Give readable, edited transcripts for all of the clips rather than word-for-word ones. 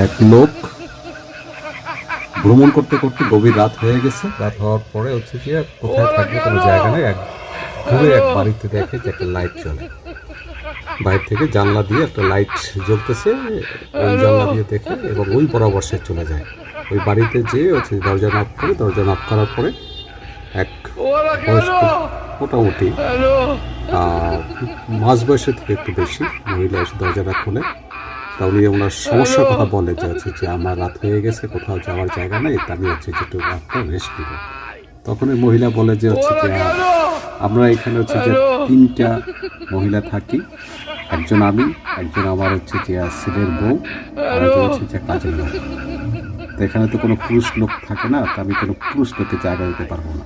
এক লোক ভ্রমণ করতে করতে গভীর রাত হয়ে গেছে। রাত হওয়ার পরে হচ্ছে যে কোথায় থাকবে কোনো জায়গা নেই, ঘুরে এক বাড়িতে দেখে যে একটা লাইট জ্বলে। বাইরে থেকে জানলা দিয়ে একটা লাইট জ্বলতেছে, ওই জানলা দিয়ে দেখে এবং ওই বরাবর সে চলে যায়। ওই বাড়িতে যেয়ে হচ্ছে দরজা নক করে, দরজা নক করার পরে এক বয়স্ক, মোটামুটি মাঝ বয়সের থেকে একটু বেশি মহিলা এসে দরজাটা খুলে। তা উনি ওনার সমস্যার কথা বলে যে হচ্ছে যে আমার রাত হয়ে গেছে, কোথাও যাওয়ার জায়গা নেই, তা আমি হচ্ছে যে একটু রাতটা রেস্ট নিব। তখন ওই মহিলা বলে যে হচ্ছে যে আমরা এখানে হচ্ছে যে 3টা মহিলা থাকি, একজন আমি, একজন আমার হচ্ছে যে ছেলের বউ, আর একজন হচ্ছে যে কাজের লোক। তো এখানে তো কোনো পুরুষ লোক থাকে না, তো আমি কোনো পুরুষ লোকের জায়গা দিতে পারবো না।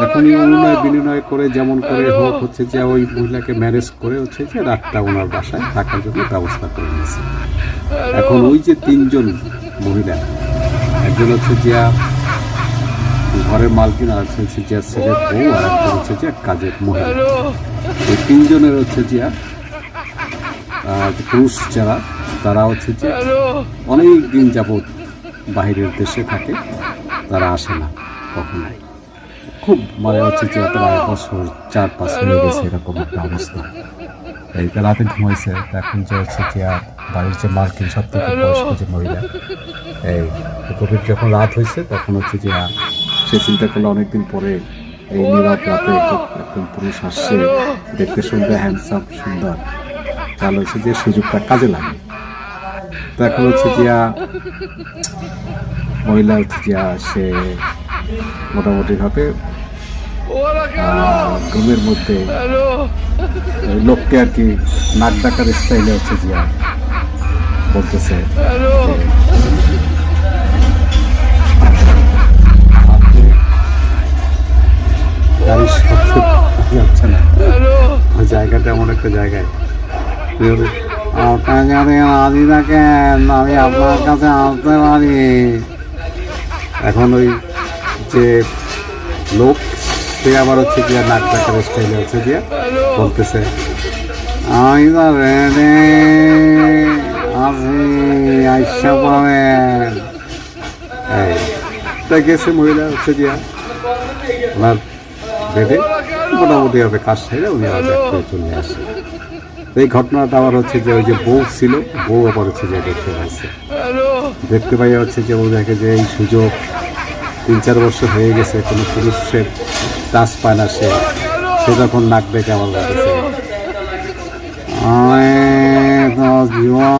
এখনই অনুনয় বিনিময় করে যেমন করে হোক হচ্ছে যে ওই মহিলাকে ম্যারেজ করে হচ্ছে যে রাতটা ওনার বাসায় থাকার জন্য ব্যবস্থা করে নিয়েছে। এখন ওই যে 3জন মহিলা, একজন হচ্ছে যে ঘরের মালকিন, আর হচ্ছে যে ছেলের বউ, আর একজন হচ্ছে যে কাজের মহিলা, এই 3জনের হচ্ছে যে পুরুষ যারা, তারা হচ্ছে যে অনেক দিন যাবৎ বাহিরের দেশে থাকে, তারা আসে না কখনোই। খুব মানে হচ্ছে যে প্রায় বছর 4-5 হয়ে গেছে এরকম একটা অবস্থা। এই রাতে ঘুমাইছে। এখন যে হচ্ছে যে বাড়ির যে মালকিন, সব থেকে বয়স্ক যে মহিলা, এই গভীর যখন রাত হয়েছে তখন হচ্ছে যে সে চিন্তা করলো অনেকদিন পরে এই নীরব রাতে একজন পুরুষ আসছে, দেখতে শুনতে হ্যান্ডসাম, সুন্দর, তাহলে হচ্ছে যে সুযোগটা কাজে লাগে। তো এখন হচ্ছে যে মহিলা হচ্ছে যে সে মোটামুটিভাবে রুমের মধ্যে লোককে আর কি নাক ডাকার স্টাইলে হচ্ছে যে বলতেছে গাড়ির শব্দ যাচ্ছে না, ওই জায়গাটা এমন একটা জায়গায় আপনাকে রাজি থাকেন, আমি আপনার কাছে আসতে পারি। এখন ওই যে লোক, সে আবার হচ্ছে গিয়া নাক ডাকার স্টাইলে হচ্ছে গিয়া বলতেছে আমি তো রেডি আছি, আইসা পাবেন। এই গেছে মহিলা হচ্ছে গিয়া ওনার বেডে, মোটামুটি হবে কাজ সেরে উনি আবার ব্যাক করে চলে আসে। এই ঘটনাটা আবার হচ্ছে যে ওই যে বউ ছিল, বউ আবার হচ্ছে যে দেখতে পাইছে। দেখতে পাই হচ্ছে যে ও দেখে যে এই সুযোগ 3-4 বছর হয়ে গেছে, কোনো পুরুষের টাচ পায় না, সে যখন নাক ডেকে আমার বলতেছে